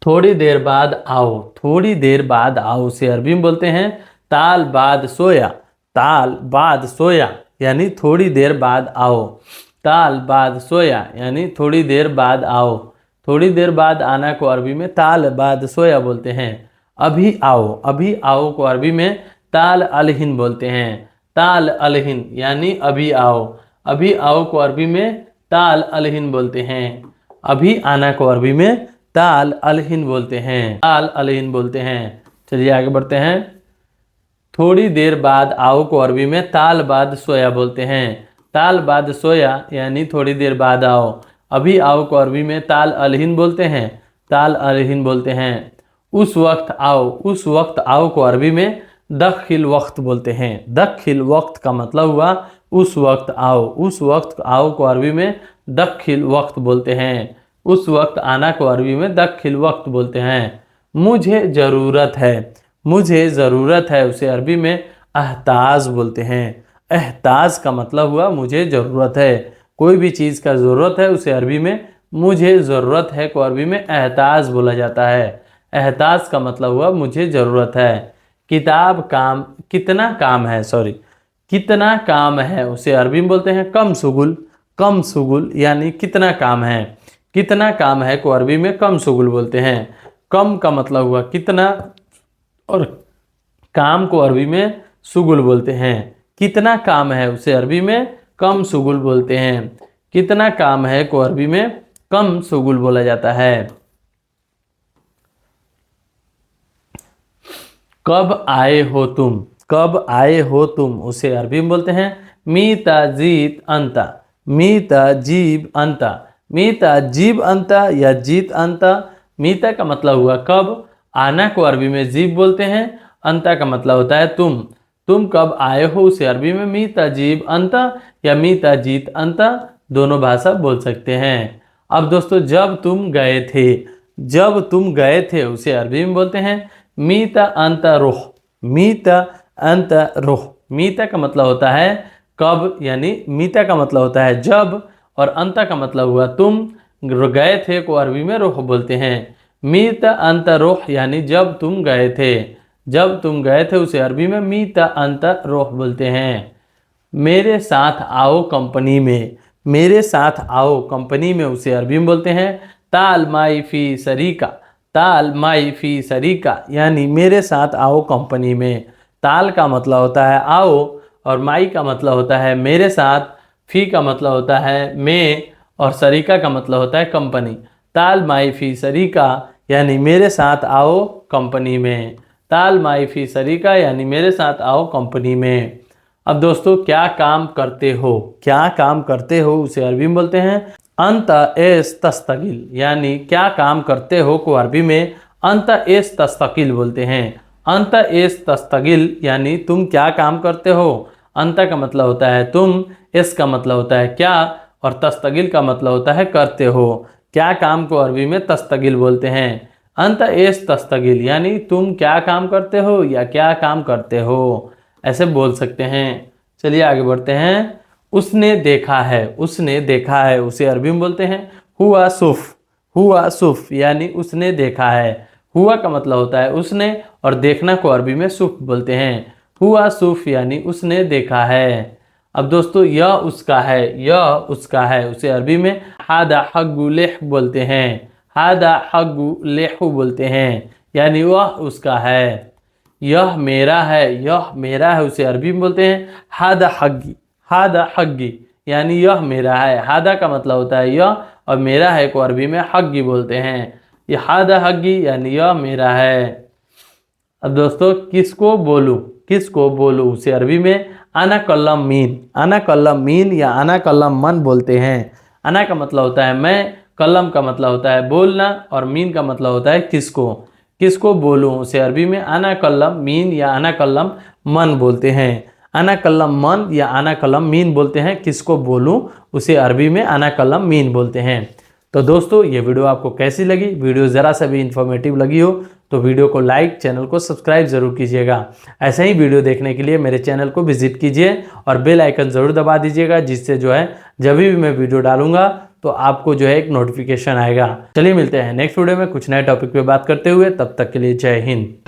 थोड़ी देर बाद आओ, थोड़ी देर बाद आओ उसे अरबी में बोलते हैं ताल बाद सोया। ताल बाद सोया यानी थोड़ी देर बाद आओ। ताल बाद सोया यानी थोड़ी देर बाद आओ। थोड़ी देर बाद आना को अरबी में ताल बाद सोया बोलते हैं। अभी आओ, अभी आओ को अरबी में ताल अलहिन बोलते हैं। ताल अलहिन यानी अभी आओ। अभी आओ को अरबी में ताल अलहिन बोलते हैं। अभी आना को अरबी में ताल अलहिन बोलते हैं। ताल अलहिन बोलते हैं। चलिए आगे बढ़ते हैं। थोड़ी देर बाद आओ को अरबी में ताल बाद सोया बोलते हैं। ताल बाद सोया यानी थोड़ी देर बाद आओ। अभी आओ को अरबी में ताल अलहिन बोलते हैं। ताल अलहिन बोलते हैं। उस वक्त आओ, उस वक्त आओ को अरबी में दखिल वक्त बोलते हैं। दखिल वक्त का मतलब हुआ उस वक्त आओ। उस वक्त आओ को अरबी में दखिल वक्त बोलते हैं। उस वक्त आना को अरबी में दखिल वक्त बोलते हैं। मुझे ज़रूरत है, मुझे ज़रूरत है उसे अरबी में अहताज बोलते हैं। एहताज का मतलब हुआ मुझे ज़रूरत है। कोई भी चीज़ का ज़रूरत है उसे अरबी में मुझे ज़रूरत है को अरबी में एहताज बोला जाता है। एहताज का मतलब हुआ मुझे ज़रूरत है। किताब काम, कितना काम है, सॉरी, कितना काम है उसे अरबी में बोलते हैं कम शुगुल। कम शुगुल यानी कितना काम है। कितना काम है को अरबी में कम शुगुल बोलते हैं। कम का मतलब हुआ कितना और काम को अरबी में शुगुल बोलते हैं। कितना काम है उसे अरबी में कम शुगुल बोलते हैं। कितना काम है को अरबी में कम शुगुल बोला जाता है। कब आए हो तुम, कब आए हो तुम उसे अरबी में बोलते हैं मीता जीत अंता। मीता जीब अंता। मीता जीब अंता या जीत अंता। मीता का मतलब हुआ कब। आना को अरबी में जीब बोलते हैं। अंता का मतलब होता है तुम। तुम कब आए हो उसे अरबी में मीता जीब अंता या मीता जीत अंता दोनों भाषा बोल सकते हैं। अब दोस्तों जब तुम गए थे, जब तुम गए थे उसे अरबी में बोलते हैं मीता अंता रोह। मीता अंता रोह। मीता का मतलब होता है कब, यानी मीता का मतलब होता है जब, और अंता का मतलब हुआ तुम। गए थे को अरबी में रोह बोलते हैं। मीता अंता रोह यानी जब तुम गए थे। जब तुम गए थे उसे अरबी में मीता अंता रोह बोलते हैं। मेरे साथ आओ कंपनी में। मेरे साथ आओ कंपनी में उसे अरबी में बोलते हैं ताल माई फी सरीका। ताल माई फी सरीका यानी मेरे साथ आओ कंपनी में। ताल का मतलब होता है आओ, और माई का मतलब होता है मेरे साथ, फी का मतलब होता है में, और सरीका का मतलब होता है कंपनी। ताल माई फी सरीका यानी मेरे साथ आओ कंपनी में। ताल माई फी सरीका यानी मेरे साथ आओ कंपनी में। अब दोस्तों क्या काम करते हो, क्या काम करते हो उसे अरबी में बोलते हैं अंत एस तस्तगिल। यानी क्या काम करते हो को अरबी में अंत एस तस्तगिल बोलते हैं। अंत एस तस्तगिल यानी तुम क्या काम करते हो। अंत का मतलब होता है तुम, एस का मतलब होता है क्या, और तस्तगिल का मतलब होता है करते हो। क्या काम को अरबी में तस्तगिल बोलते हैं। अंत एस तस्तगिल यानी तुम क्या काम करते हो या क्या काम करते हो, ऐसे बोल सकते हैं। चलिए आगे बढ़ते हैं। उसने देखा है, उसने देखा है उसे अरबी में बोलते हैं हुआ सुफ। हुआ सुफ यानी उसने देखा है। हुआ का मतलब होता है उसने, और देखना को अरबी में सुफ बोलते हैं। हुआ सुफ यानी उसने देखा है। अब दोस्तों यह उसका है, यह उसका है उसे अरबी में हादा हग्गु लेह बोलते हैं। हादा हग्गु लेहु बोलते हैं यानी वह उसका है। यह मेरा है, यह मेरा है उसे अरबी में बोलते हैं हादा हग्गी। हादा हग्गी यानी यह मेरा है। हादा का मतलब होता है यह, और मेरा है को अरबी में हग्गी बोलते हैं। यह हादा हग्गी यानी यह मेरा है। अब दोस्तों किसको बोलूं, किसको बोलूं उसे अरबी में अना कल्लम मीन। अना कल्लम मीन या अना कल्लम मन बोलते हैं। अना का मतलब होता है मैं, कलम का मतलब होता है बोलना, और मीन का मतलब होता है किसको। किसको बोलूं उसे अरबी में अना कल्लम मीन या अना कल्लम मन बोलते हैं। अना कल्लम मन या अना कल्लम मीन बोलते हैं। किसको बोलूं उसे अरबी में अना कल्लम मीन बोलते हैं। तो दोस्तों ये वीडियो आपको कैसी लगी, वीडियो ज़रा सा भी इन्फॉर्मेटिव लगी हो तो वीडियो को लाइक, चैनल को सब्सक्राइब जरूर कीजिएगा। ऐसे ही वीडियो देखने के लिए मेरे चैनल को विजिट कीजिए और बेल आइकन ज़रूर दबा दीजिएगा, जिससे जो है जब भी मैं वीडियो डालूंगा तो आपको जो है एक नोटिफिकेशन आएगा। चलिए मिलते हैं नेक्स्ट वीडियो में कुछ नए टॉपिक पे बात करते हुए, तब तक के लिए जय हिंद।